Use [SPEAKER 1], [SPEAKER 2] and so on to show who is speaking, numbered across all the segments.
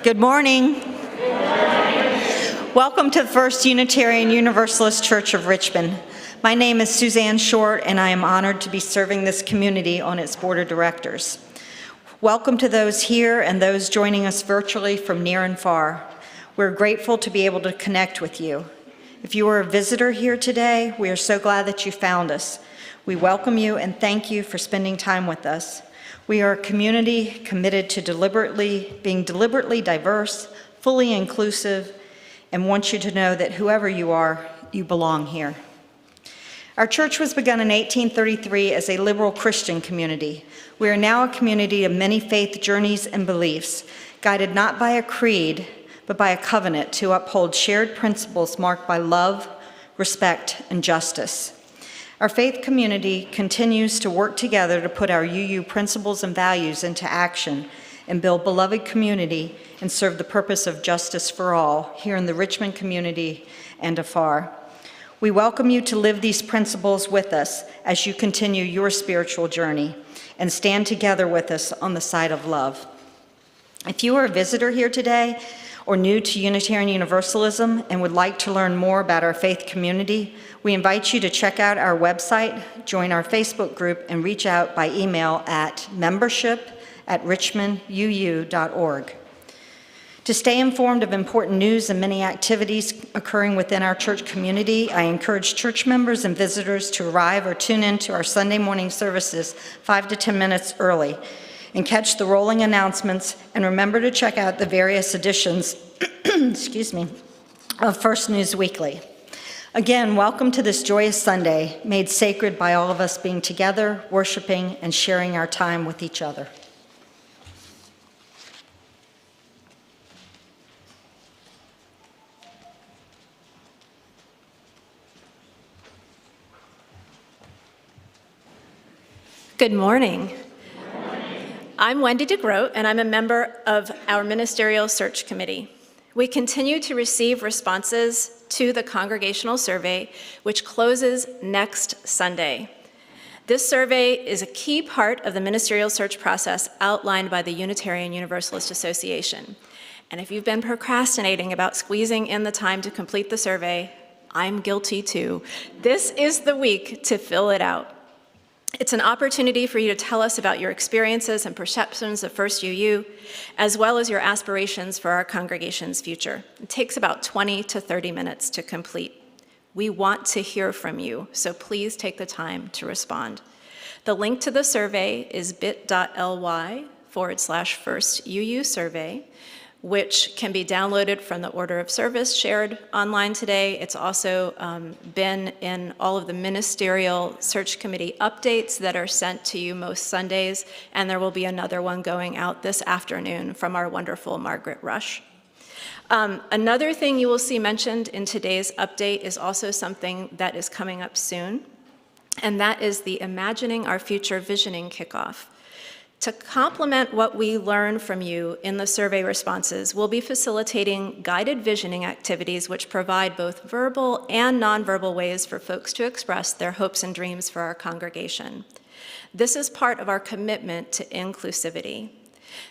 [SPEAKER 1] Good morning. Welcome to the First Unitarian Universalist Church of Richmond. My name is Suzanne Short, and I am honored to be serving this community on its board of directors. Welcome to those here and those joining us virtually from near and far. We're grateful to be able to connect with you. If you are a visitor here today, we are so glad that you found us. We welcome you and thank you for spending time with us. We are a community committed to being deliberately diverse, fully inclusive, and want you to know that whoever you are, you belong here. Our church was begun in 1833 as a liberal Christian community. We are now a community of many faith journeys and beliefs, guided not by a creed, but by a covenant to uphold shared principles marked by love, respect, and justice. Our faith community continues to work together to put our UU principles and values into action and build beloved community and serve the purpose of justice for all here in the Richmond community and afar. We welcome you to live these principles with us as you continue your spiritual journey and stand together with us on the side of love. If you are a visitor here today or new to Unitarian Universalism and would like to learn more about our faith community, we invite you to check out our website, join our Facebook group, and reach out by email at membership@richmonduu.org. To stay informed of important news and many activities occurring within our church community, I encourage church members and visitors to arrive or tune in to our Sunday morning services 5 to 10 minutes early and catch the rolling announcements, and remember to check out the various editions of First News Weekly. Again, welcome to this joyous Sunday, made sacred by all of us being together, worshiping, and sharing our time with each other.
[SPEAKER 2] Good morning. I'm Wendy DeGroat, and I'm a member of our Ministerial Search Committee. We continue to receive responses to the congregational survey, which closes next Sunday. This survey is a key part of the ministerial search process outlined by the Unitarian Universalist Association. And if you've been procrastinating about squeezing in the time to complete the survey, I'm guilty too. This is the week to fill it out. It's an opportunity for you to tell us about your experiences and perceptions of First UU, as well as your aspirations for our congregation's future. It takes about 20 to 30 minutes to complete. We want to hear from you, so please take the time to respond. The link to the survey is bit.ly/firstUU survey, which can be downloaded from the order of service shared online today. It's also been in all of the Ministerial Search Committee updates that are sent to you most Sundays, and there will be another one going out this afternoon from our wonderful Margaret Rush. Another thing you will see mentioned in today's update is also something that is coming up soon, and that is the Imagining Our Future Visioning kickoff. To complement what we learn from you in the survey responses, we'll be facilitating guided visioning activities which provide both verbal and nonverbal ways for folks to express their hopes and dreams for our congregation. This is part of our commitment to inclusivity.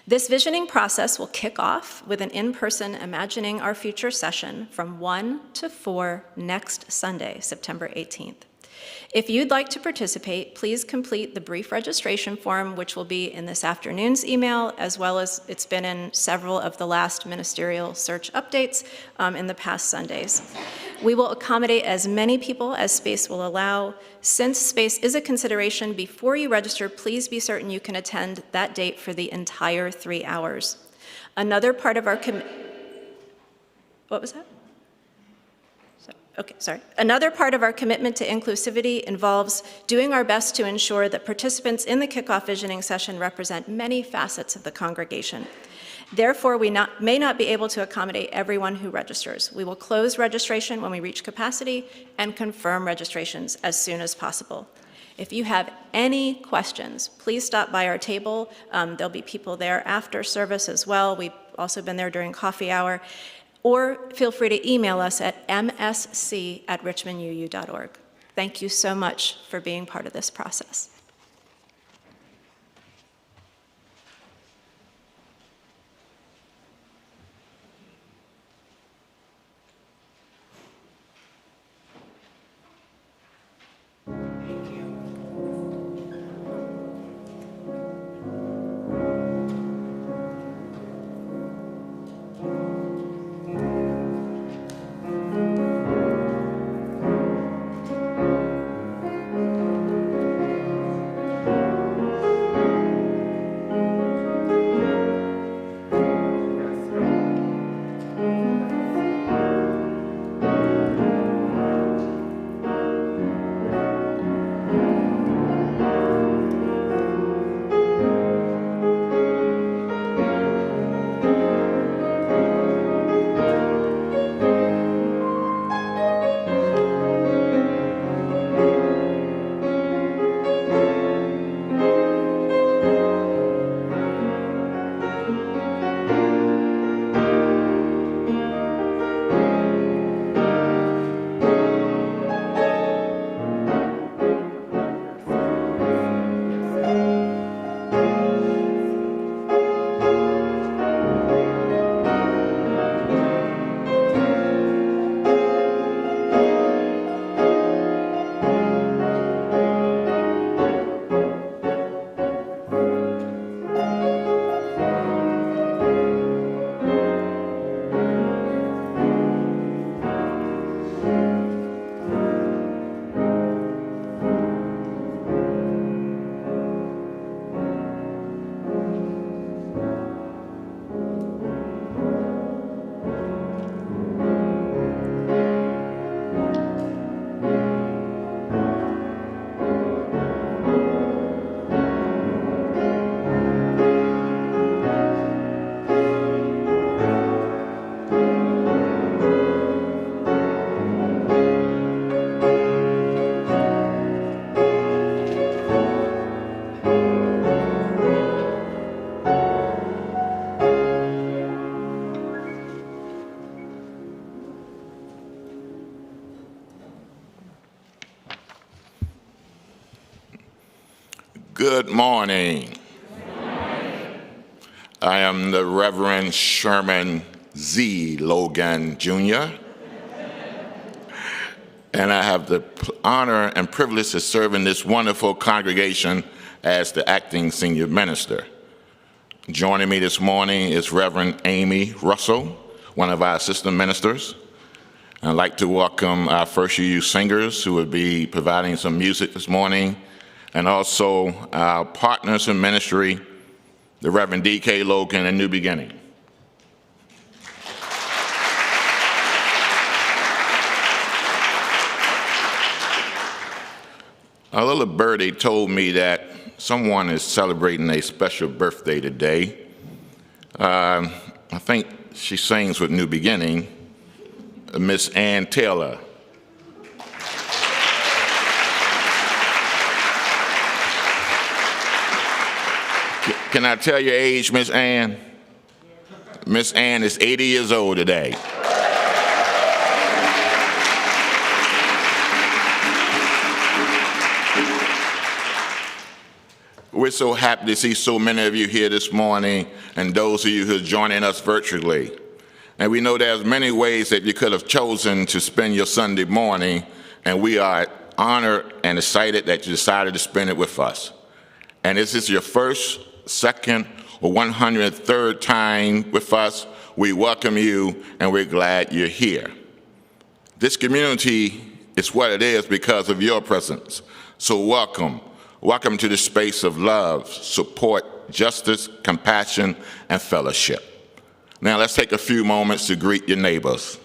[SPEAKER 2] This visioning process will kick off with an in-person Imagining Our Future session from 1 to 4 next Sunday, September 18th. If you'd like to participate, please complete the brief registration form, which will be in this afternoon's email, as well as it's been in several of the last ministerial search updates in the past Sundays. We will accommodate as many people as space will allow. Since space is a consideration before you register, please be certain you can attend that date for the entire 3 hours. Another part of our What was that? Another part of our commitment to inclusivity involves doing our best to ensure that participants in the kickoff visioning session represent many facets of the congregation. Therefore, we may not be able to accommodate everyone who registers. We will close registration when we reach capacity and confirm registrations as soon as possible. If you have any questions, please stop by our table. There'll be people there after service as well. We've also been there during coffee hour. Or feel free to email us at msc@richmonduu.org. Thank you so much for being part of this process.
[SPEAKER 3] Good morning. I am the Reverend Sherman Z. Logan Jr., and I have the honor and privilege to serve in this wonderful congregation as the acting senior minister. Joining me this morning is Reverend Amy Russell, one of our assistant ministers. I'd like to welcome our first year youth singers who will be providing some music this morning, and also our partners in ministry, the Reverend D.K. Logan and New Beginning. A little birdie told me that someone is celebrating a special birthday today. I think she sings with New Beginning, Miss Ann Taylor. Can I tell your age, Miss Ann? Miss Ann is 80 years old today. We're so happy to see so many of you here this morning, and those of you who are joining us virtually. And we know there's many ways that you could have chosen to spend your Sunday morning, and we are honored and excited that you decided to spend it with us. And this is your first, second, or 103rd time with us. We welcome you, and we're glad you're here. This community is what it is because of your presence. So welcome. Welcome to the space of love, support, justice, compassion, and fellowship. Now let's take a few moments to greet your neighbors.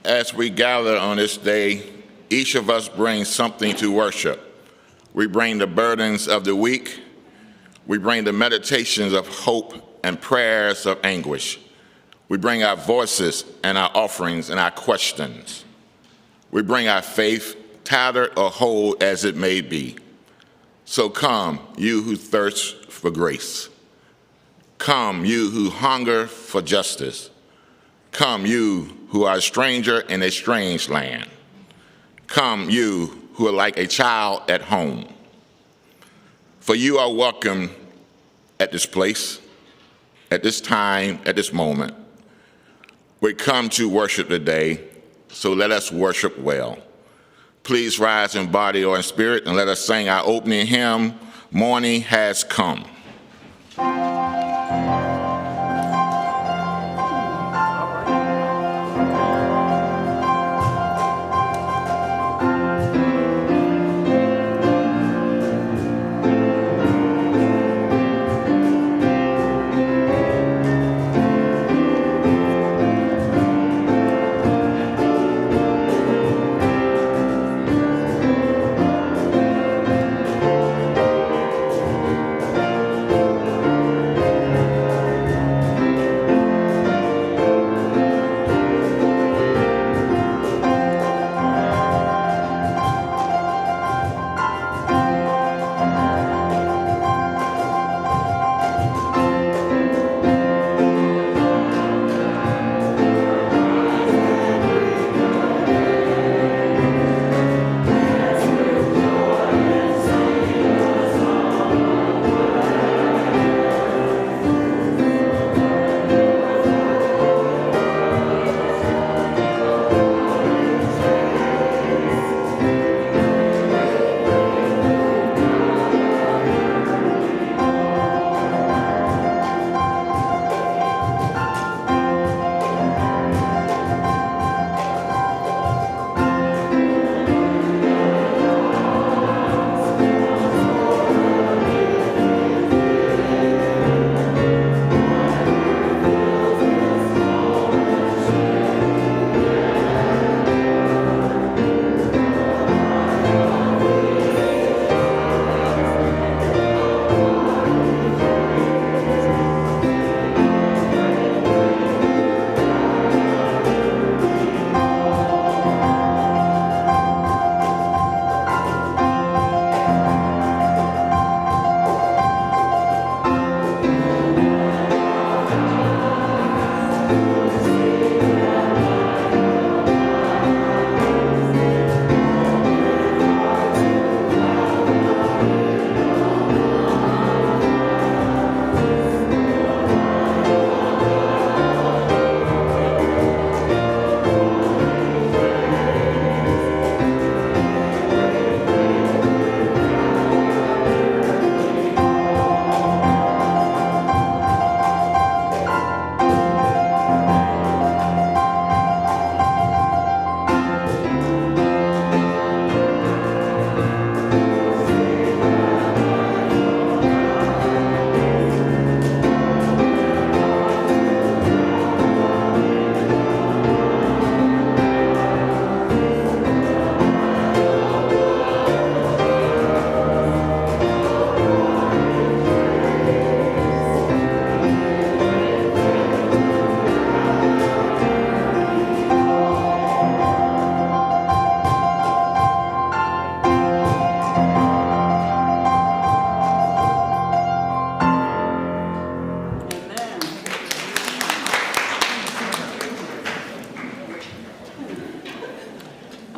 [SPEAKER 3] As we gather on this day, each of us brings something to worship. We bring the burdens of the week. We bring the meditations of hope and prayers of anguish. We bring our voices and our offerings and our questions. We bring our faith, tattered or whole as it may be. So come, you who thirst for grace. Come, you who hunger for justice. Come, you who are a stranger in a strange land. Come, you who are like a child at home. For you are welcome at this place, at this time, at this moment. We come to worship today, so let us worship well. Please rise in body or in spirit, and let us sing our opening hymn, Morning Has Come.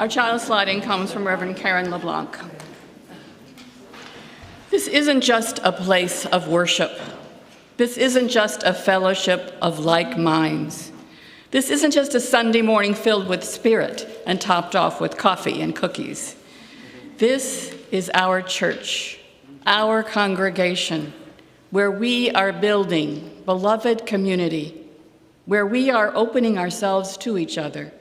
[SPEAKER 4] Our child sliding comes from Reverend Karen LeBlanc. This isn't just a place of worship. This isn't just a fellowship of like minds. This isn't just a Sunday morning filled with spirit and topped off with coffee and cookies. This is our church, our congregation, where we are building beloved community, where we are opening ourselves to each other,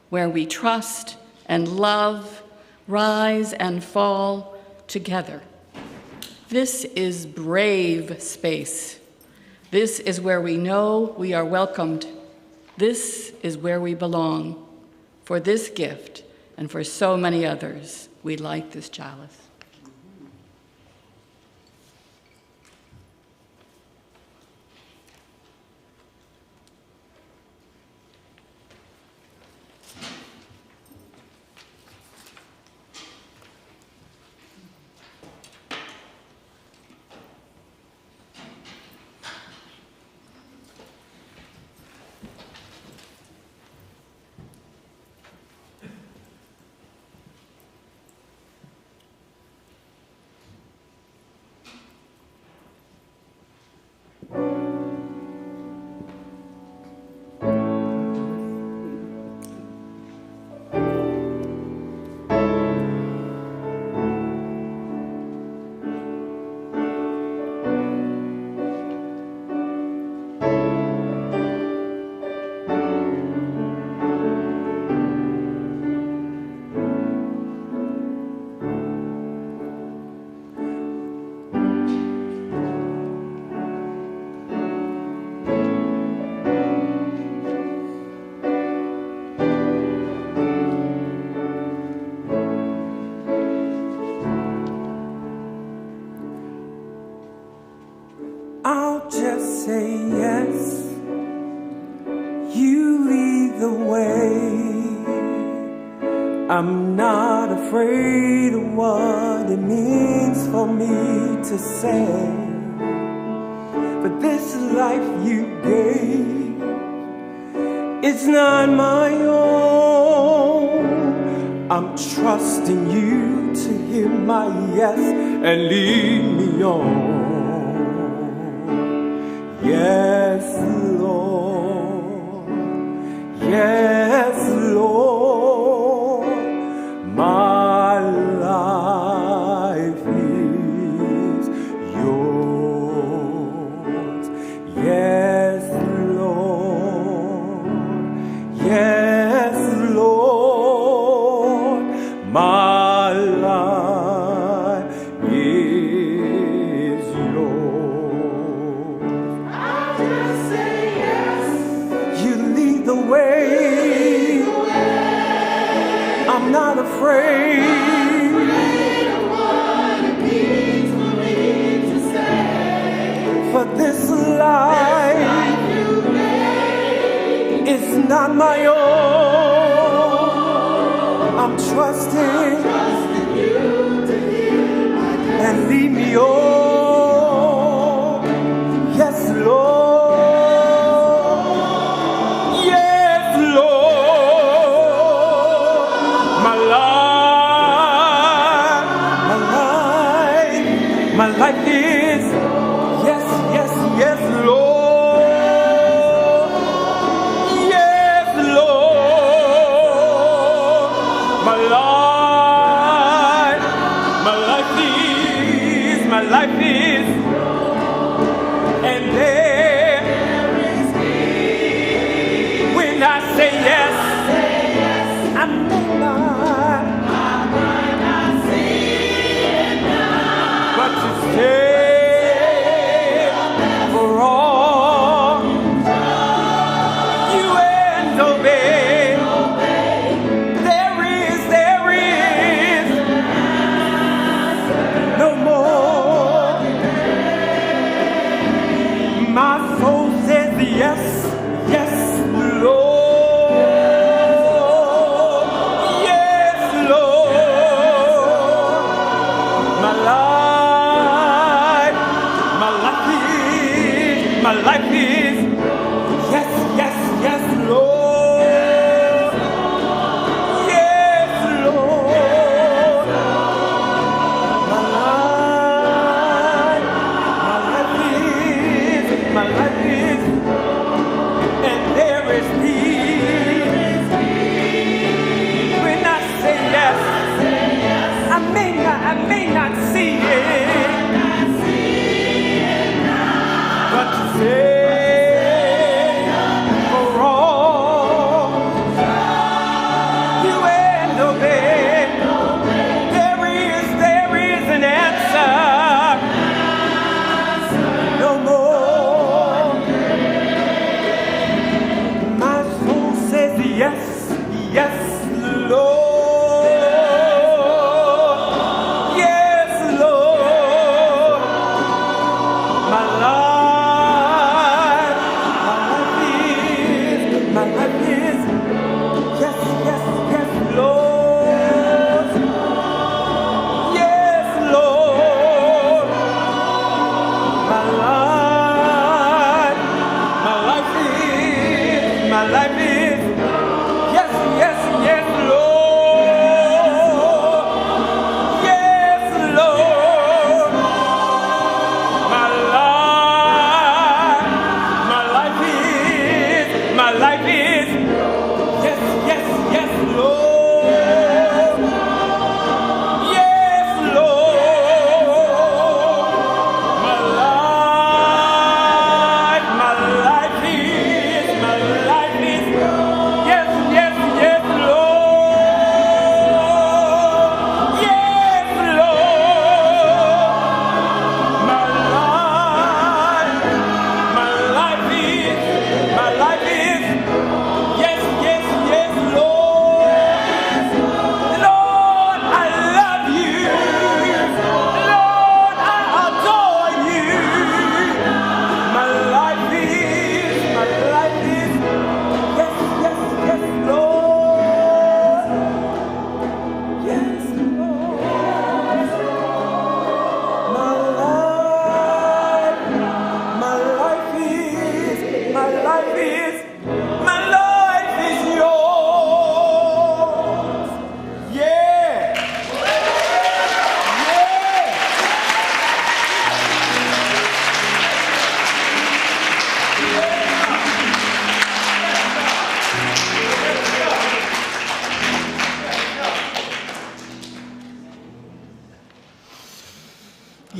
[SPEAKER 4] where we trust and love, rise and fall together. This is brave space. This is where we know we are welcomed. This is where we belong. For this gift and for so many others, we light this chalice.
[SPEAKER 5] I'll just say yes, you lead the way. I'm not afraid of what it means for me to say. But this life you gave, it's not my own. I'm trusting you to hear my yes and lead me on. Yes, Lord. Yes, Lord. My life is yours. Yes, Lord. Yes, Lord. My life is yours. I'll just say yes. You lead the way. I'm not afraid. Of what it means for me to say. For this life is not my own. I'm trusting you to hear my yes and lead me on. Yes, Lord. Yes, Lord. My life is yes, yes, yes, Lord. Yes, Lord. My life is, and there is peace. When I say yes, I might not see it now, but you stay for all you and obey. There is no more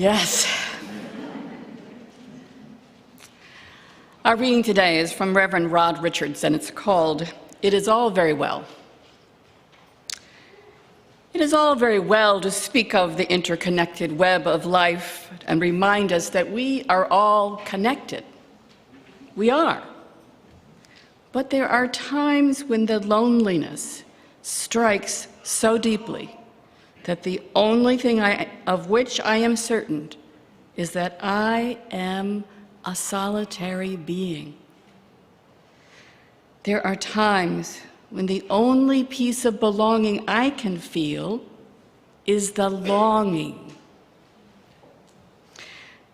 [SPEAKER 4] Yes. Our reading today is from Reverend Rod Richards, and it's called, "It Is All Very Well." It is all very well to speak of the interconnected web of life and remind us that we are all connected. We are. But there are times when the loneliness strikes so deeply that the only thing of which I am certain is that I am a solitary being. There are times when the only piece of belonging I can feel is the longing.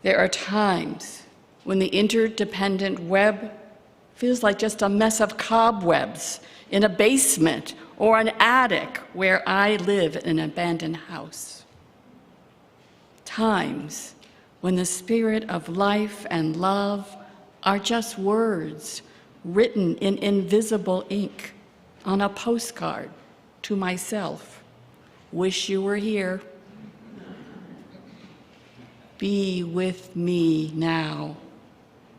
[SPEAKER 4] There are times when the interdependent web feels like just a mess of cobwebs in a basement or an attic where I live in an abandoned house. Times when the spirit of life and love are just words written in invisible ink on a postcard to myself. Wish you were here. Be with me now.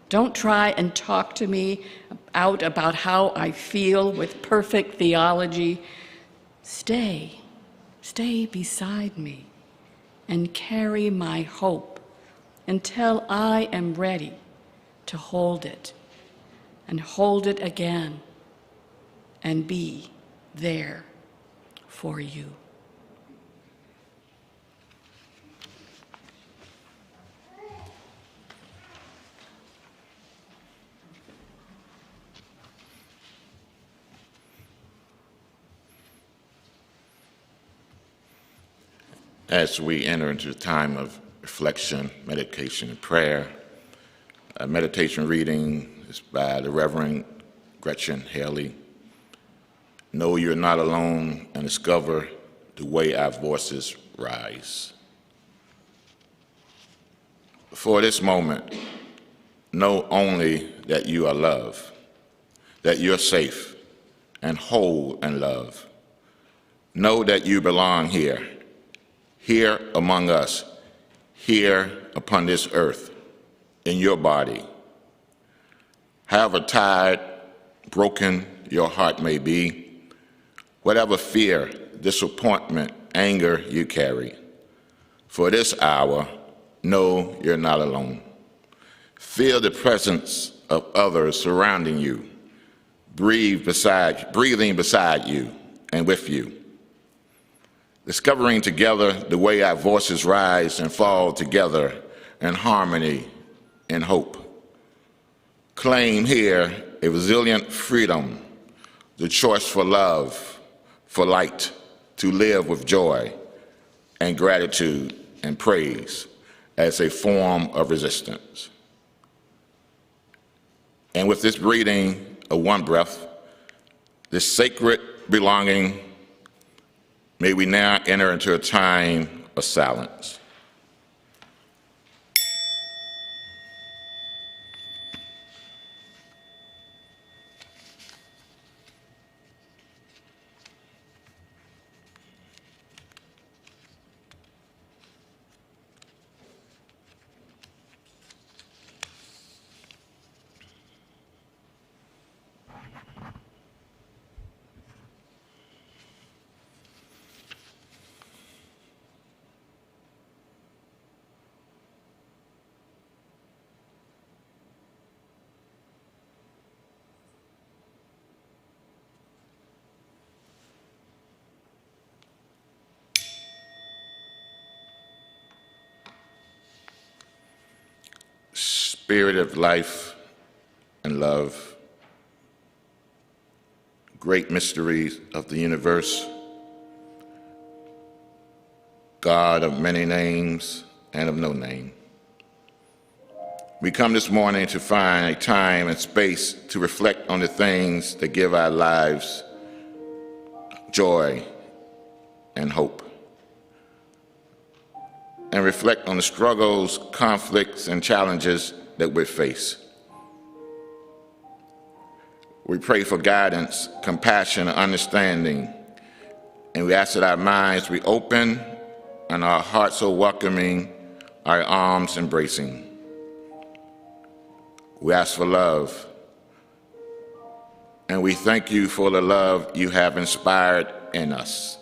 [SPEAKER 4] Don't try and talk to me about how I feel with perfect theology. Stay beside me and carry my hope until I am ready to hold it and hold it again and be there for you.
[SPEAKER 3] As we enter into a time of reflection, meditation, and prayer, a meditation reading is by the Reverend Gretchen Haley. Know you're not alone, and discover the way our voices rise. For this moment, know only that you are loved, that you're safe and whole in love. Know that you belong here among us, here upon this earth, in your body. However tired, broken your heart may be, whatever fear, disappointment, anger you carry, for this hour, know you're not alone. Feel the presence of others surrounding you, breathing beside you and with you. Discovering together the way our voices rise and fall together in harmony and hope. Claim here a resilient freedom, the choice for love, for light, to live with joy and gratitude and praise as a form of resistance. And with this breathing of one breath, this sacred belonging, may we now enter into a time of silence. Spirit of life and love, great mysteries of the universe, God of many names and of no name. We come this morning to find a time and space to reflect on the things that give our lives joy and hope, and reflect on the struggles, conflicts, and challenges that we face. We pray for guidance, compassion, and understanding, and we ask that our minds be open and our hearts so welcoming, our arms embracing. We ask for love, and we thank you for the love you have inspired in us.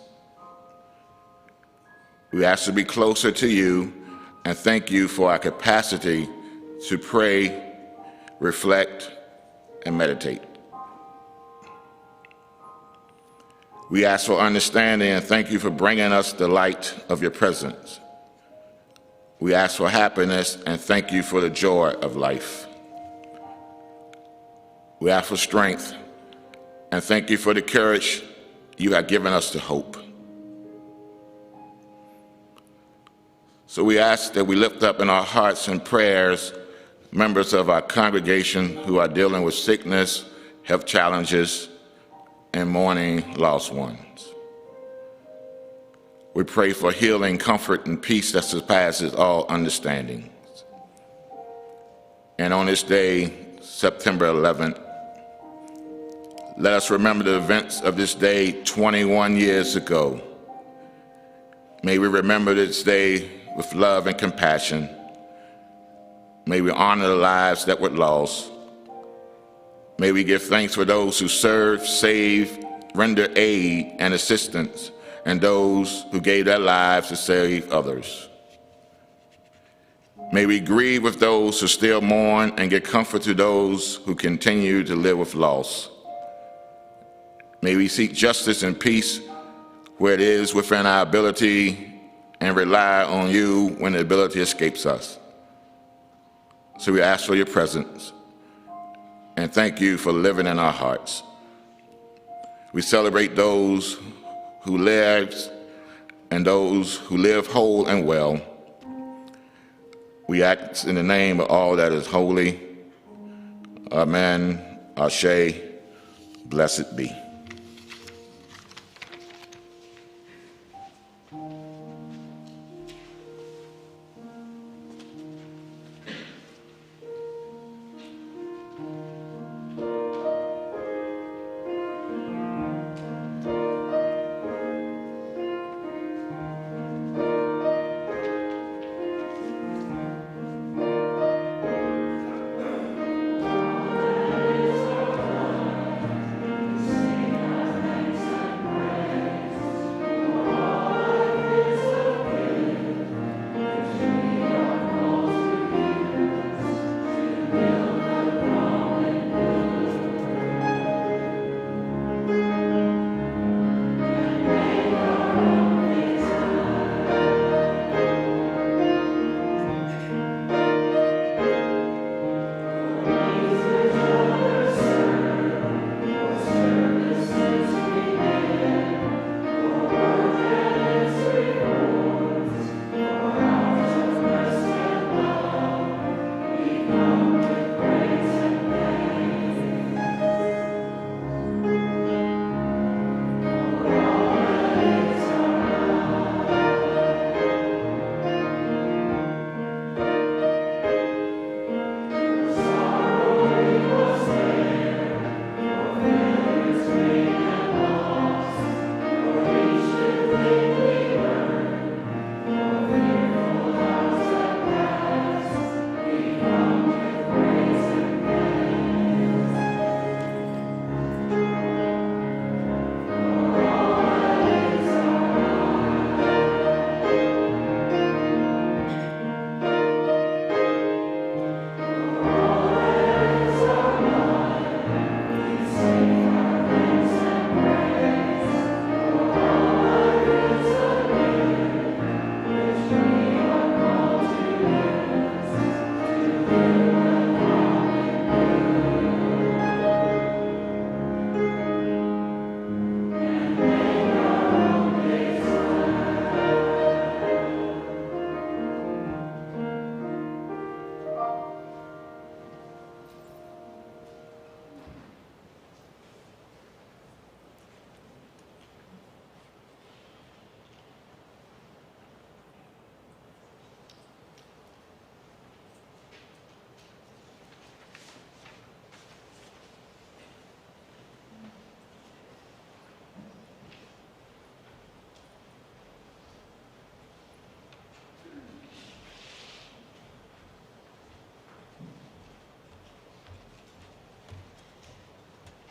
[SPEAKER 3] We ask to be closer to you and thank you for our capacity to pray, reflect, and meditate. We ask for understanding and thank you for bringing us the light of your presence. We ask for happiness and thank you for the joy of life. We ask for strength and thank you for the courage you have given us to hope. So we ask that we lift up in our hearts and prayers members of our congregation who are dealing with sickness, health challenges, and mourning lost ones. We pray for healing, comfort, and peace that surpasses all understanding. And on this day, September 11th, let us remember the events of this day 21 years ago. May we remember this day with love and compassion. May we honor the lives that were lost. May we give thanks for those who served, saved, rendered aid and assistance, and those who gave their lives to save others. May we grieve with those who still mourn and give comfort to those who continue to live with loss. May we seek justice and peace where it is within our ability and rely on you when the ability escapes us. So we ask for your presence and thank you for living in our hearts. We celebrate those who live and those who live whole and well. We act in the name of all that is holy. Amen. Ashe. Blessed be.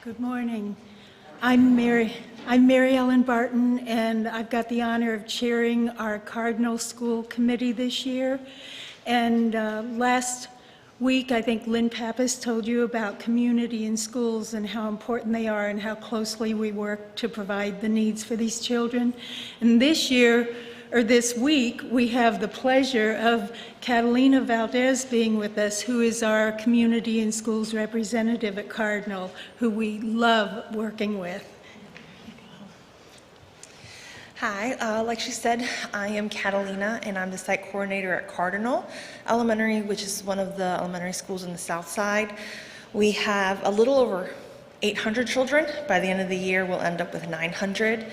[SPEAKER 6] Good morning. I'm Mary Ellen Barton, and I've got the honor of chairing our Cardinal School Committee this year. And last week, I think Lynn Pappas told you about community in schools and how important they are and how closely we work to provide the needs for these children. And this week, we have the pleasure of Catalina Valdez being with us, who is our Community in Schools representative at Cardinal, who we love working with.
[SPEAKER 7] Hi, like she said, I am Catalina, and I'm the site coordinator at Cardinal Elementary, which is one of the elementary schools in the South Side. We have a little over 800 children. By the end of the year, we'll end up with 900.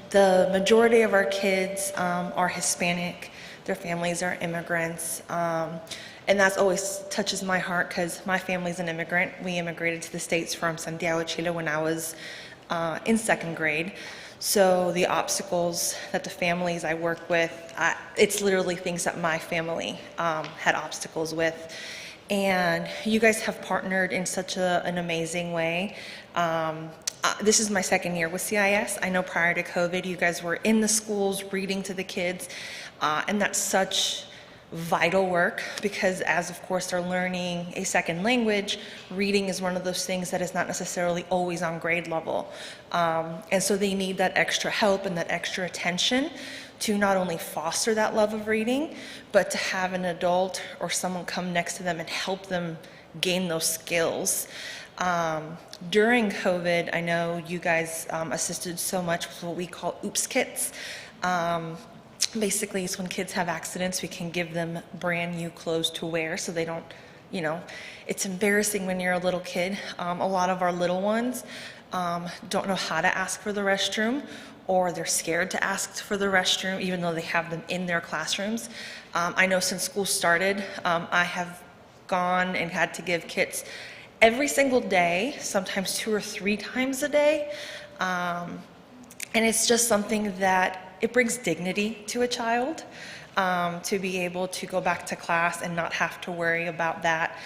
[SPEAKER 7] The majority of our kids are Hispanic. Their families are immigrants. And that always touches my heart because my family's an immigrant. We immigrated to the States from Santiago, Chile when I was in second grade. So the obstacles that the families I work with, it's literally things that my family had obstacles with. And you guys have partnered in such an amazing way. This is my second year with CIS. I know prior to COVID, you guys were in the schools reading to the kids, and that's such vital work because as of course they're learning a second language, reading is one of those things that is not necessarily always on grade level. And so they need that extra help and that extra attention to not only foster that love of reading, but to have an adult or someone come next to them and help them gain those skills. During COVID, I know you guys assisted so much with what we call OOPS kits. Basically, it's when kids have accidents, we can give them brand new clothes to wear so they don't, it's embarrassing when you're a little kid. A lot of our little ones don't know how to ask for the restroom, or they're scared to ask for the restroom even though they have them in their classrooms. I know since school started, I have gone and had to give kits every single day, sometimes 2 or 3 times a day. And it's just something that it brings dignity to a child to be able to go back to class and not have to worry about that.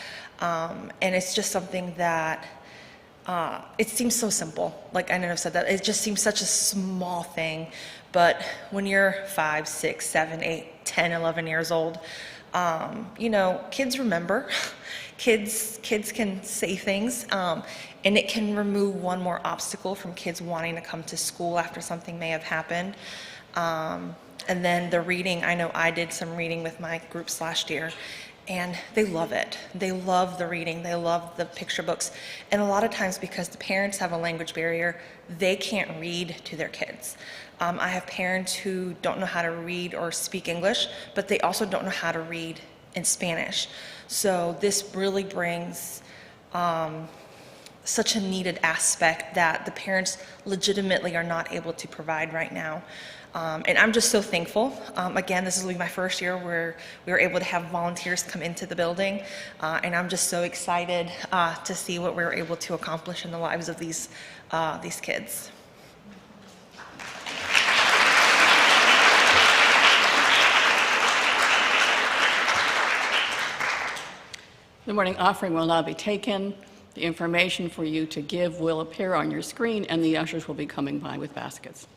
[SPEAKER 7] And it's just something that it seems so simple. Like I know I've said that, it just seems such a small thing, but when you're 5, 6, 7, 8, 10, 11 years old, kids remember. Kids can say things, and it can remove one more obstacle from kids wanting to come to school after something may have happened. And then the reading, I know I did some reading with my groups last year, and they love it. They love the reading, they love the picture books. And a lot of times because the parents have a language barrier, they can't read to their kids. I have parents who don't know how to read or speak English, but they also don't know how to read in Spanish. So this really brings such a needed aspect that the parents legitimately are not able to provide right now. And I'm just so thankful. Again, this will be my first year where we were able to have volunteers come into the building, and I'm just so excited to see what we're able to accomplish in the lives of these kids.
[SPEAKER 4] The morning offering will now be taken. The information for you to give will appear on your screen, and the ushers will be coming by with baskets.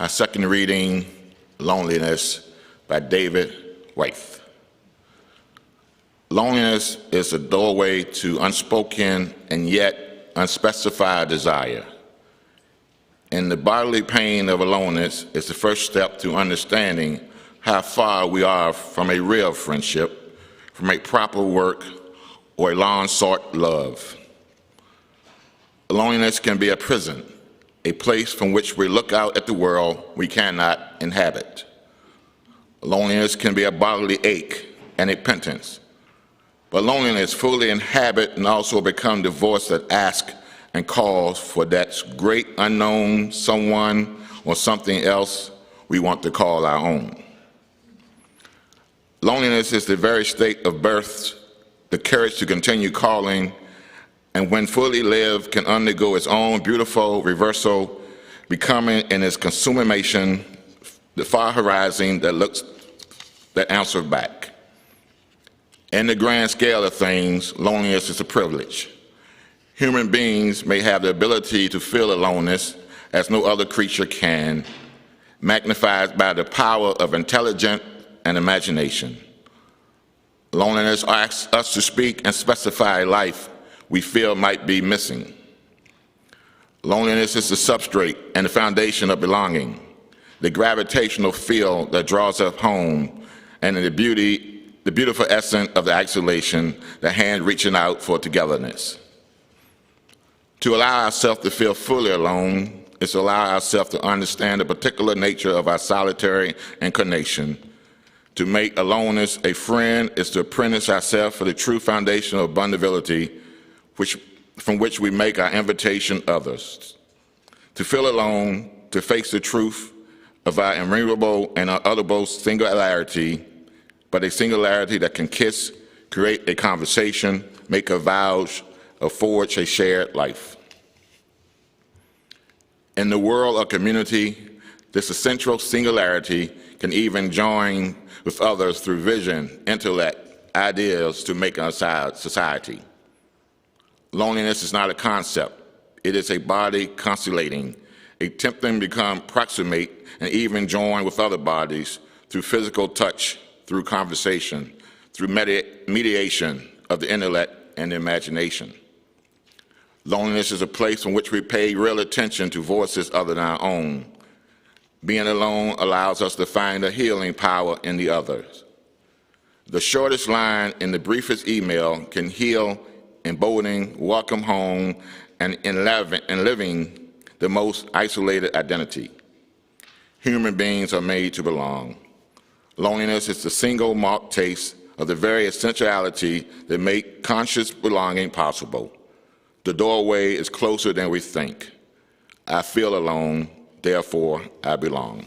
[SPEAKER 3] Our second reading, Loneliness by David Hearth. Loneliness is a doorway to unspoken and yet unspecified desire. And the bodily pain of aloneness is the first step to understanding how far we are from a real friendship, from a proper work, or a long-sought love. Loneliness can be a prison, a place from which we look out at the world we cannot inhabit. Loneliness can be a bodily ache and a penance. But loneliness fully inhabit and also become the voice that asks and calls for that great unknown someone or something else we want to call our own. Loneliness is the very state of birth, the courage to continue calling, and when fully lived can undergo its own beautiful reversal, becoming in its consummation the far horizon that answers back. In the grand scale of things, loneliness is a privilege. Human beings may have the ability to feel aloneness as no other creature can, magnified by the power of intelligence and imagination. Loneliness asks us to speak and specify life we feel might be missing. Loneliness is the substrate and the foundation of belonging, the gravitational field that draws us home, and the beautiful essence of the isolation, the hand reaching out for togetherness. To allow ourselves to feel fully alone is to allow ourselves to understand the particular nature of our solitary incarnation. To make aloneness a friend is to apprentice ourselves for the true foundation of vulnerability from which we make our invitation others. To feel alone, to face the truth of our immovable and unutterable singularity, but a singularity that can kiss, create a conversation, make a vow, or forge a shared life. In the world of community, this essential singularity can even join with others through vision, intellect, ideas to make a society. Loneliness is not a concept. It is a body constellating, attempting to become proximate and even join with other bodies through physical touch, through conversation, through mediation of the intellect and the imagination. Loneliness is a place in which we pay real attention to voices other than our own. Being alone allows us to find a healing power in the others. The shortest line in the briefest email can heal, emboldening, welcome home, and in living the most isolated identity. Human beings are made to belong. Loneliness is the single marked taste of the very essentiality that make conscious belonging possible. The doorway is closer than we think. I feel alone, therefore I belong.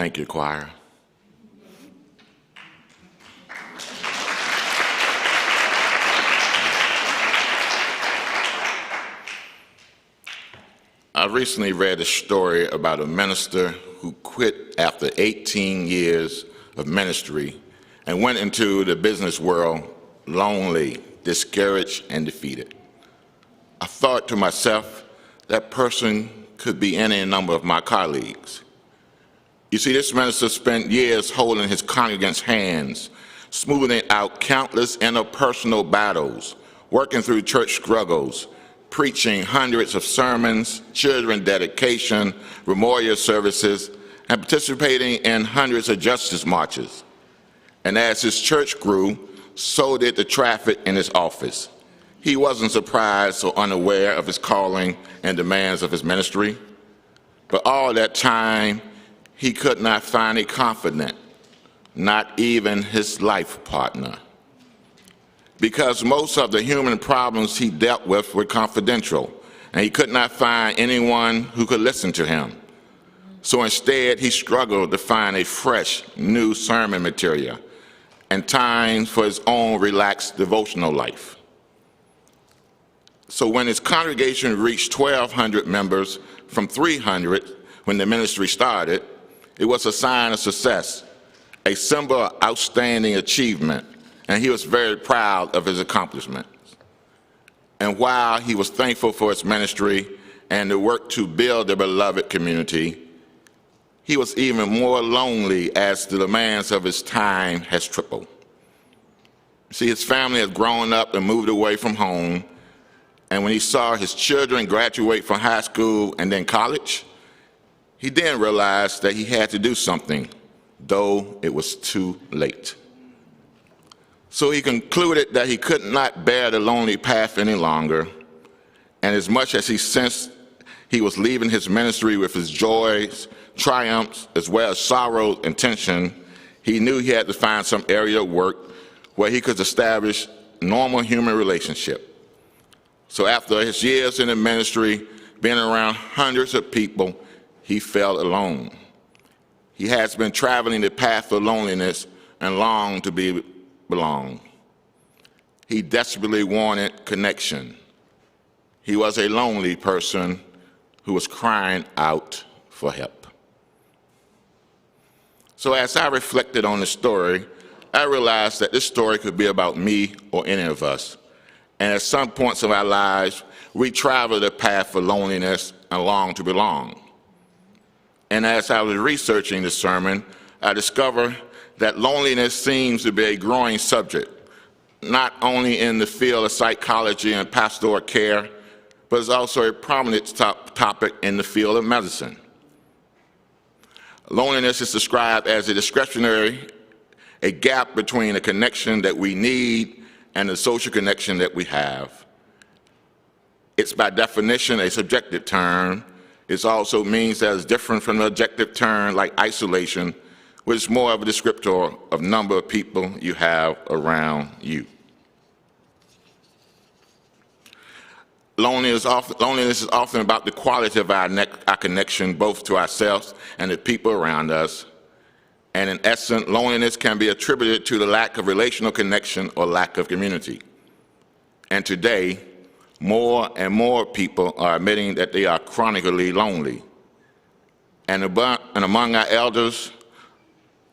[SPEAKER 3] Thank you, choir. I recently read a story about a minister who quit after 18 years of ministry and went into the business world lonely, discouraged, and defeated. I thought to myself, that person could be any number of my colleagues. You see, this minister spent years holding his congregants' hands, smoothing out countless interpersonal battles, working through church struggles, preaching hundreds of sermons, children dedication, memorial services, and participating in hundreds of justice marches. And as his church grew, so did the traffic in his office. He wasn't surprised or unaware of his calling and demands of his ministry. But all that time, he could not find a confidant, not even his life partner. Because most of the human problems he dealt with were confidential, and he could not find anyone who could listen to him. So instead, he struggled to find a fresh, new sermon material and time for his own relaxed devotional life. So when his congregation reached 1,200 members from 300 when the ministry started, it was a sign of success, a symbol of outstanding achievement, and he was very proud of his accomplishments. And while he was thankful for his ministry and the work to build the beloved community, he was even more lonely as the demands of his time has tripled. See, his family had grown up and moved away from home, and when he saw his children graduate from high school and then college, he then realized that he had to do something, though it was too late. So he concluded that he could not bear the lonely path any longer, and as much as he sensed he was leaving his ministry with his joys, triumphs, as well as sorrow and tension, he knew he had to find some area of work where he could establish normal human relationship. So after his years in the ministry, being around hundreds of people, he felt alone. He has been traveling the path of loneliness and longed to belong. He desperately wanted connection. He was a lonely person who was crying out for help. So as I reflected on the story, I realized that this story could be about me or any of us. And at some points of our lives, we travel the path of loneliness and long to belong. And as I was researching this sermon, I discovered that loneliness seems to be a growing subject, not only in the field of psychology and pastoral care, but it's also a prominent topic in the field of medicine. Loneliness is described as a gap between a connection that we need and the social connection that we have. It's by definition a subjective term. It also means that it's different from the objective term like isolation, which is more of a descriptor of number of people you have around you. Loneliness is often about the quality of our connection both to ourselves and the people around us. And in essence, loneliness can be attributed to the lack of relational connection or lack of community. And today, more and more people are admitting that they are chronically lonely. And among our elders,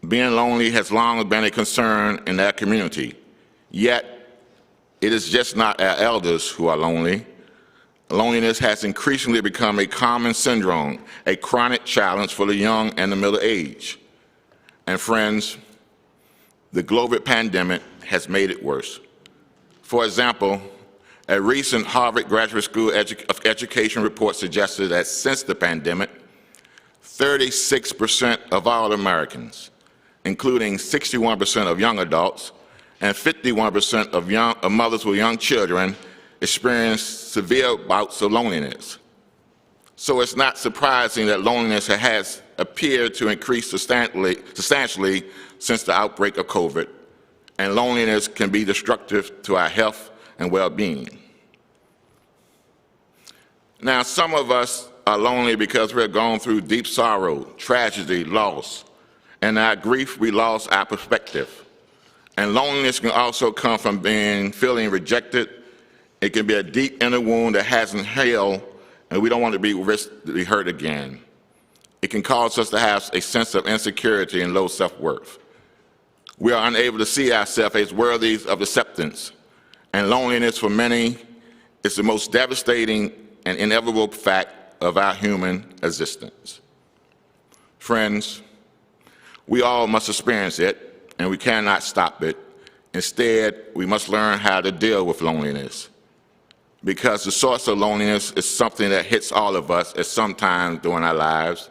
[SPEAKER 3] being lonely has long been a concern in that community. Yet, it is just not our elders who are lonely. Loneliness has increasingly become a common syndrome, a chronic challenge for the young and the middle-aged. And friends, the global pandemic has made it worse. For example, a recent Harvard Graduate School of Education report suggested that since the pandemic, 36% of all Americans, including 61% of young adults and 51% of mothers with young children, experience severe bouts of loneliness. So it's not surprising that loneliness has appeared to increase substantially since the outbreak of COVID, and loneliness can be destructive to our health and well-being. Now, some of us are lonely because we're going through deep sorrow, tragedy, loss, In our grief, we lost our perspective. And loneliness can also come from feeling rejected. It can be a deep inner wound that hasn't healed, and we don't want to be risked to be hurt again. It can cause us to have a sense of insecurity and low self-worth. We are unable to see ourselves as worthy of acceptance. And loneliness for many is the most devastating and inevitable fact of our human existence. Friends, we all must experience it, and we cannot stop it. Instead, we must learn how to deal with loneliness, because the source of loneliness is something that hits all of us at some time during our lives.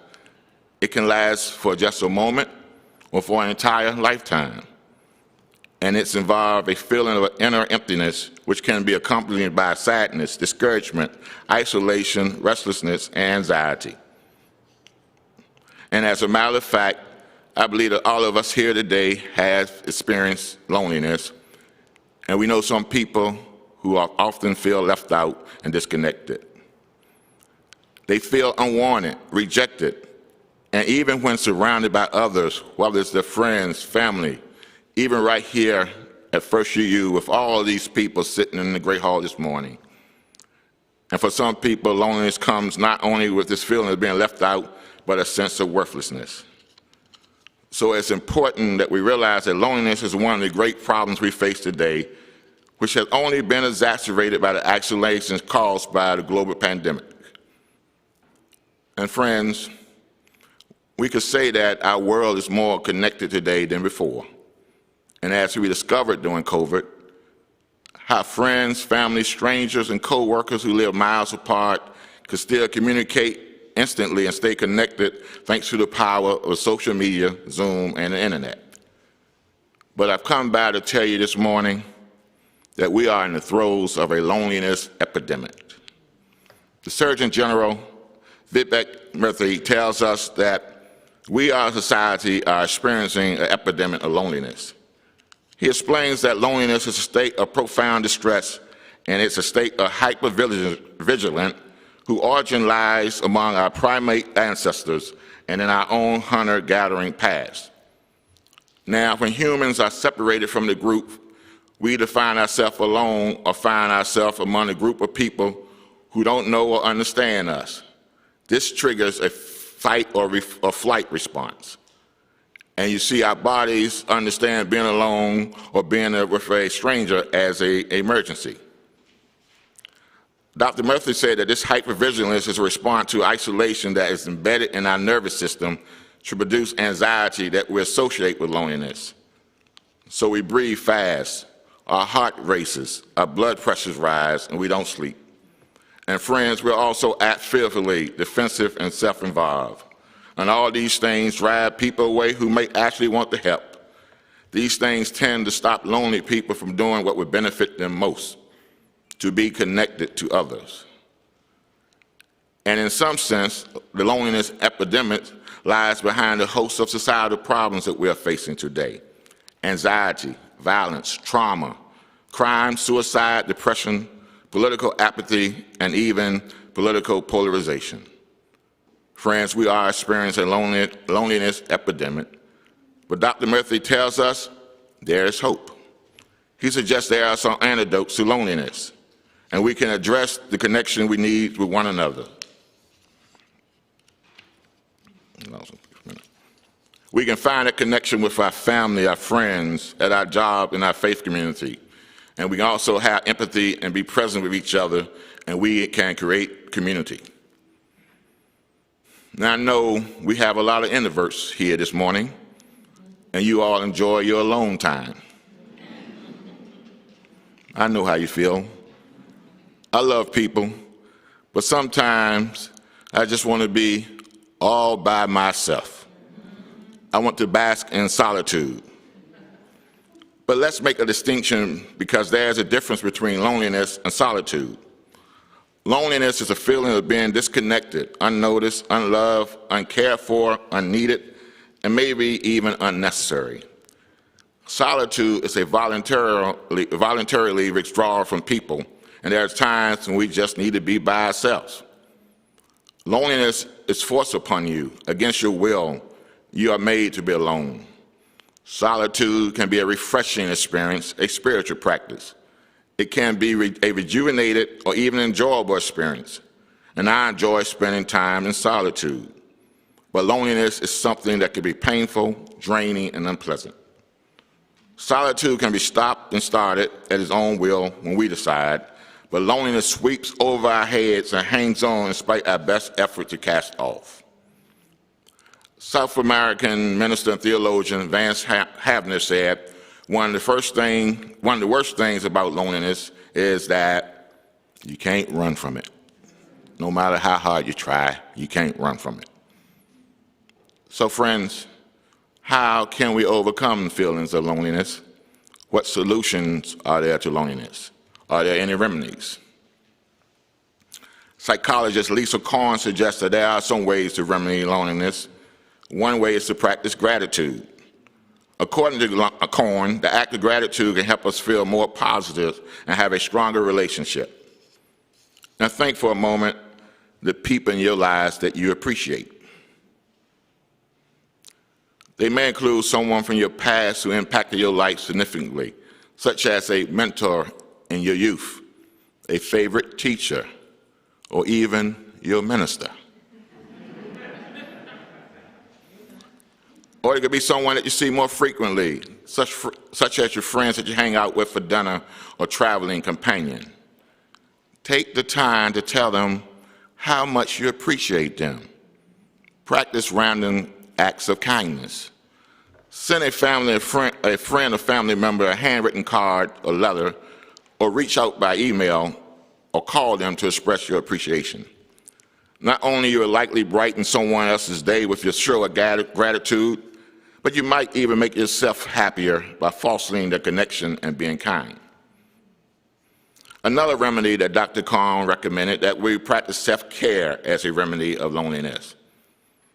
[SPEAKER 3] It can last for just a moment or for an entire lifetime. And it's involved a feeling of inner emptiness, which can be accompanied by sadness, discouragement, isolation, restlessness, and anxiety. And as a matter of fact, I believe that all of us here today have experienced loneliness, and we know some people who often feel left out and disconnected. They feel unwanted, rejected, and even when surrounded by others, whether it's their friends, family, even right here at First UU with all of these people sitting in the Great Hall this morning. And for some people, loneliness comes not only with this feeling of being left out, but a sense of worthlessness. So it's important that we realize that loneliness is one of the great problems we face today, which has only been exacerbated by the isolations caused by the global pandemic. And friends, we could say that our world is more connected today than before. And as we discovered during COVID, how friends, family, strangers, and co-workers who live miles apart could still communicate instantly and stay connected thanks to the power of social media, Zoom, and the internet. But I've come by to tell you this morning that we are in the throes of a loneliness epidemic. The Surgeon General, Vivek Murthy, tells us that we, our society, are experiencing an epidemic of loneliness. He explains that loneliness is a state of profound distress, and it's a state of hypervigilance whose origin lies among our primate ancestors and in our own hunter-gathering past. Now, when humans are separated from the group, we either find ourselves alone or find ourselves among a group of people who don't know or understand us. This triggers a fight or flight response. And you see, our bodies understand being alone or being with a stranger as an emergency. Dr. Murthy said that this hypervigilance is a response to isolation that is embedded in our nervous system to produce anxiety that we associate with loneliness. So we breathe fast, our heart races, our blood pressures rise, and we don't sleep. And friends, we're also act fearfully, defensive, and self-involved. And all these things drive people away who may actually want to help. These things tend to stop lonely people from doing what would benefit them most, to be connected to others. And in some sense, the loneliness epidemic lies behind a host of societal problems that we are facing today. Anxiety, violence, trauma, crime, suicide, depression, political apathy, and even political polarization. Friends, we are experiencing a loneliness epidemic, but Dr. Murthy tells us there is hope. He suggests there are some antidotes to loneliness, and we can address the connection we need with one another. We can find a connection with our family, our friends, at our job, in our faith community. And we can also have empathy and be present with each other, and we can create community. Now, I know we have a lot of introverts here this morning, and you all enjoy your alone time. I know how you feel. I love people, but sometimes I just want to be all by myself. I want to bask in solitude. But let's make a distinction, because there's a difference between loneliness and solitude. Loneliness is a feeling of being disconnected, unnoticed, unloved, uncared for, unneeded, and maybe even unnecessary. Solitude is a voluntarily withdrawal from people, and there are times when we just need to be by ourselves. Loneliness is forced upon you against your will. You are made to be alone. Solitude can be a refreshing experience, a spiritual practice. It can be a rejuvenated or even enjoyable experience. And I enjoy spending time in solitude. But loneliness is something that can be painful, draining, and unpleasant. Solitude can be stopped and started at its own will when we decide, but loneliness sweeps over our heads and hangs on despite our best effort to cast off. South American minister and theologian Vance Havner said, one of the worst things about loneliness is that you can't run from it. No matter how hard you try, you can't run from it. So friends, how can we overcome feelings of loneliness? What solutions are there to loneliness? Are there any remedies? Psychologist Lisa Korn suggests that there are some ways to remedy loneliness. One way is to practice gratitude. According to Korn, the act of gratitude can help us feel more positive and have a stronger relationship. Now think for a moment the people in your lives that you appreciate. They may include someone from your past who impacted your life significantly, such as a mentor in your youth, a favorite teacher, or even your minister. Or it could be someone that you see more frequently, such as your friends that you hang out with for dinner or traveling companion. Take the time to tell them how much you appreciate them. Practice random acts of kindness. Send a friend or family member a handwritten card or letter, or reach out by email or call them to express your appreciation. Not only you will likely brighten someone else's day with your show of gratitude, but you might even make yourself happier by fostering the connection and being kind. Another remedy that Dr. Korn recommended, that we practice self-care as a remedy of loneliness.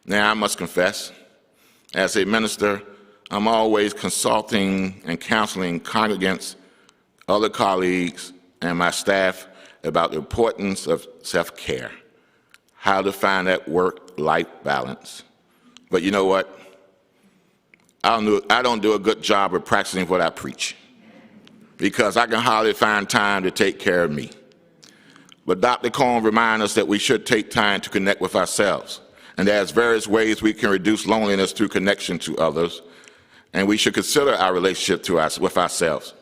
[SPEAKER 3] Now, I must confess, as a minister, I'm always consulting and counseling congregants, other colleagues, and my staff about the importance of self-care, how to find that work-life balance. But you know what? I don't do a good job of practicing what I preach, because I can hardly find time to take care of me. But Dr. Korn reminds us that we should take time to connect with ourselves, and there's various ways we can reduce loneliness through connection to others, and we should consider our relationship with ourselves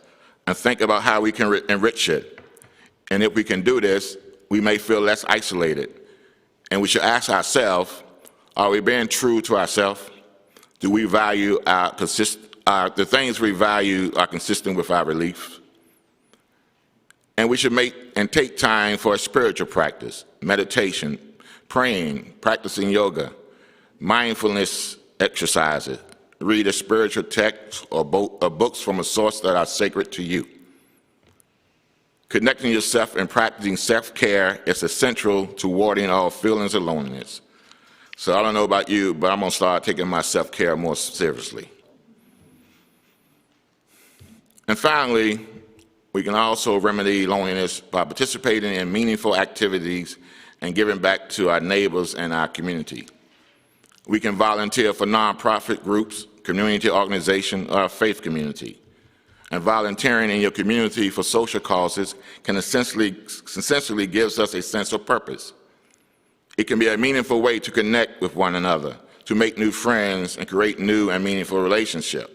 [SPEAKER 3] and think about how we can enrich it. And if we can do this, we may feel less isolated. And we should ask ourselves, are we being true to ourselves? Do we value the things we value are consistent with our beliefs? And we should take time for a spiritual practice, meditation, praying, practicing yoga, mindfulness exercises, read a spiritual text or books from a source that are sacred to you. Connecting yourself and practicing self-care is essential to warding off feelings of loneliness. So I don't know about you, but I'm going to start taking my self-care more seriously. And finally, we can also remedy loneliness by participating in meaningful activities and giving back to our neighbors and our community. We can volunteer for nonprofit groups, community organizations, or a faith community. And volunteering in your community for social causes can essentially gives us a sense of purpose. It can be a meaningful way to connect with one another, to make new friends, and create new and meaningful relationships.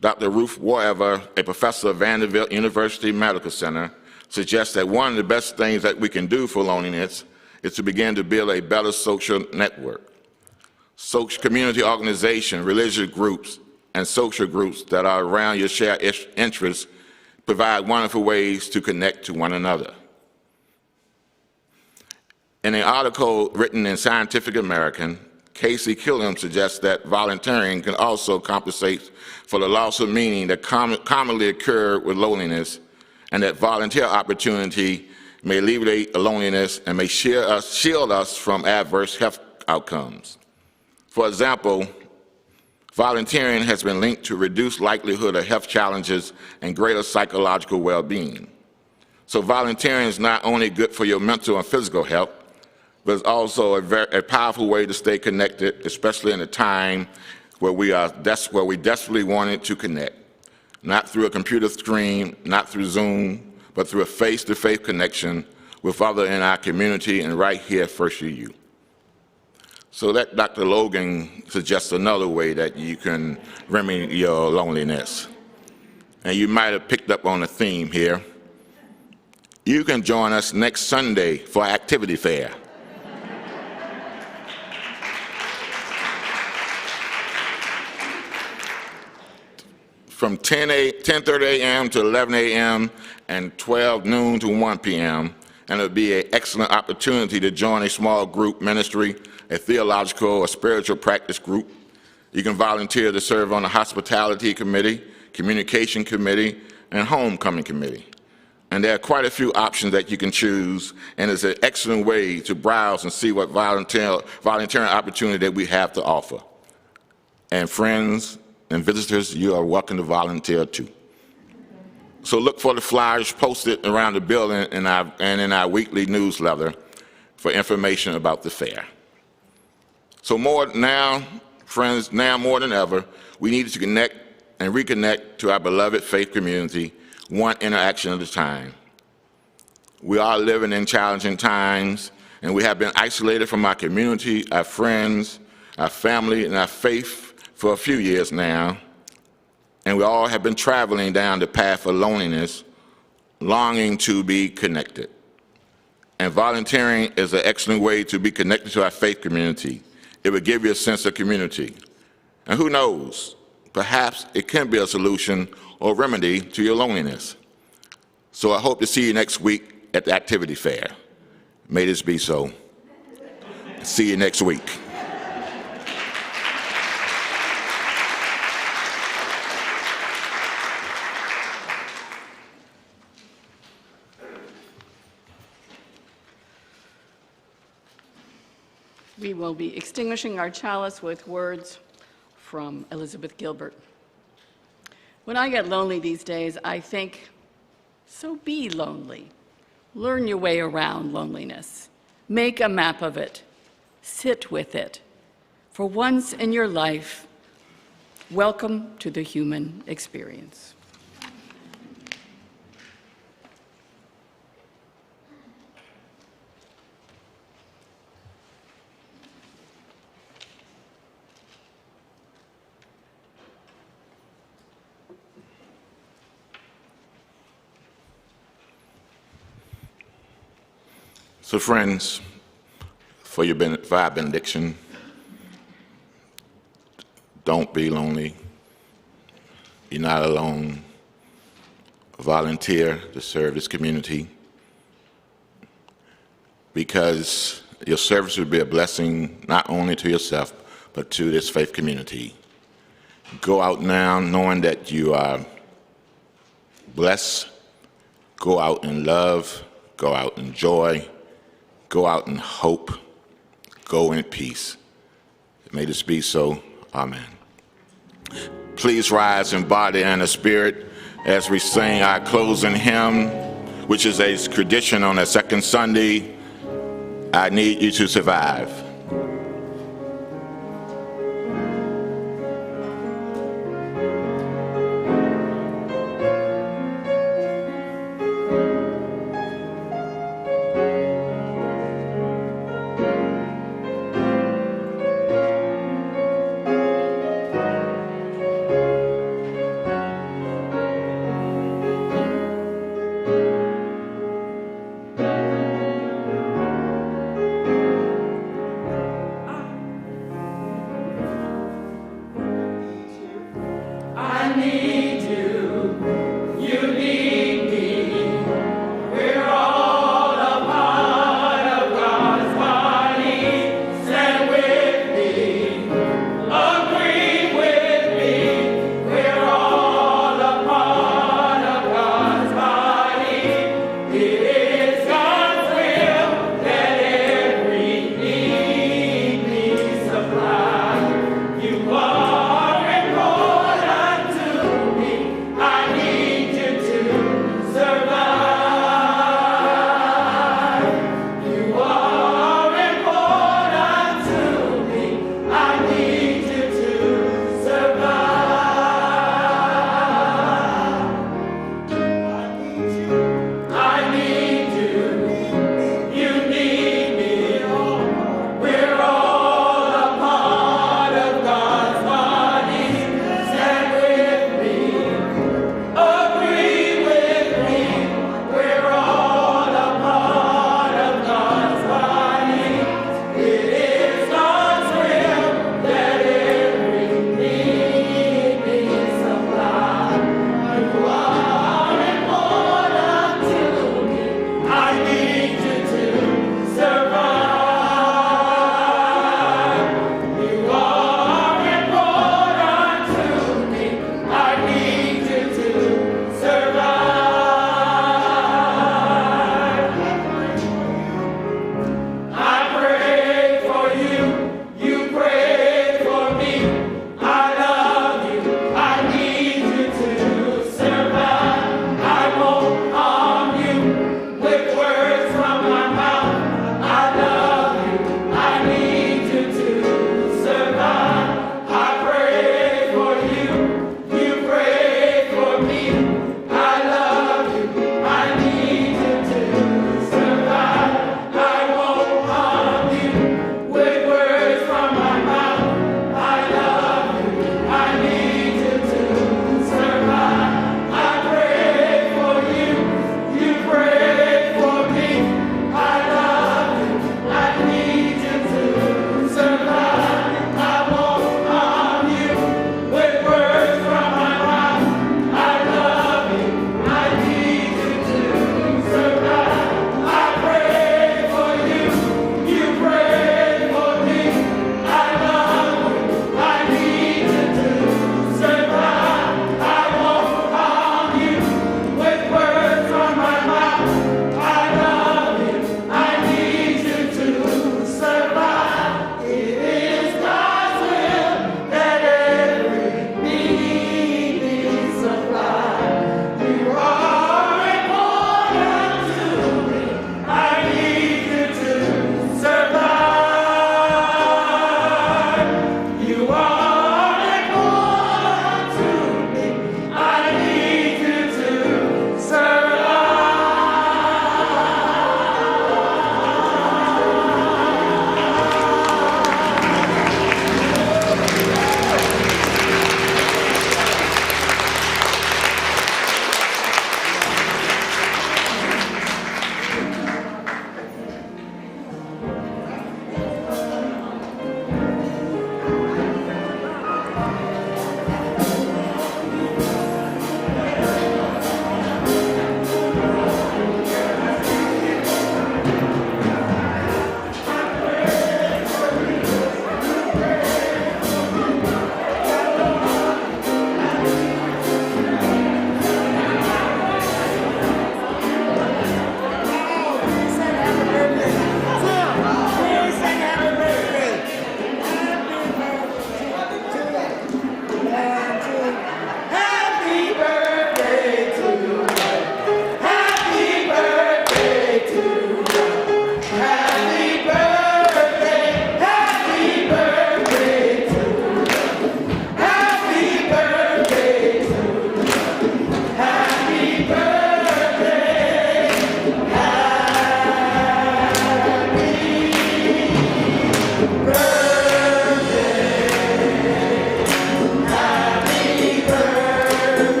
[SPEAKER 3] Dr. Ruth Woever, a professor at Vanderbilt University Medical Center, suggests that one of the best things that we can do for loneliness is to begin to build a better social network. Social community organizations, religious groups, and social groups that are around your shared interests provide wonderful ways to connect to one another. In an article written in Scientific American, Casey Killam suggests that volunteering can also compensate for the loss of meaning that commonly occur with loneliness, and that volunteer opportunity may alleviate loneliness and may shield us from adverse health outcomes. For example, volunteering has been linked to reduced likelihood of health challenges and greater psychological well-being. So volunteering is not only good for your mental and physical health, but it's also a powerful way to stay connected, especially in a time where we desperately wanted to connect. Not through a computer screen, not through Zoom, but through a face-to-face connection with others in our community and right here at First UU. So that Dr. Logan suggests another way that you can remedy your loneliness. And you might have picked up on the theme here. You can join us next Sunday for our activity fair. From 10:30 a.m. to 11 a.m. and 12 noon to 1 p.m. And it'll be an excellent opportunity to join a small group ministry, a theological or spiritual practice group. You can volunteer to serve on the hospitality committee, communication committee, and homecoming committee. And there are quite a few options that you can choose, and it's an excellent way to browse and see what volunteering opportunity that we have to offer. And friends and visitors, you are welcome to volunteer too. So look for the flyers posted around the building and in our weekly newsletter for information about the fair. So friends, now more than ever, we need to connect and reconnect to our beloved faith community, one interaction at a time. We are living in challenging times, and we have been isolated from our community, our friends, our family, and our faith for a few years now, and we all have been traveling down the path of loneliness, longing to be connected. And volunteering is an excellent way to be connected to our faith community. It will give you a sense of community. And who knows, perhaps it can be a solution or remedy to your loneliness. So I hope to see you next week at the activity fair. May this be so. See you next week.
[SPEAKER 4] We will be extinguishing our chalice with words from Elizabeth Gilbert. When I get lonely these days, I think, so be lonely. Learn your way around loneliness. Make a map of it. Sit with it. For once in your life, welcome to the human experience.
[SPEAKER 3] So friends, for our benediction, don't be lonely. You're not alone. Volunteer to serve this community, because your service will be a blessing not only to yourself, but to this faith community. Go out now knowing that you are blessed. Go out in love. Go out in joy. Go out in hope. Go in peace. May this be so. Amen. Please rise in body and in spirit as we sing our closing hymn, which is a tradition on the second Sunday, I Need You to Survive.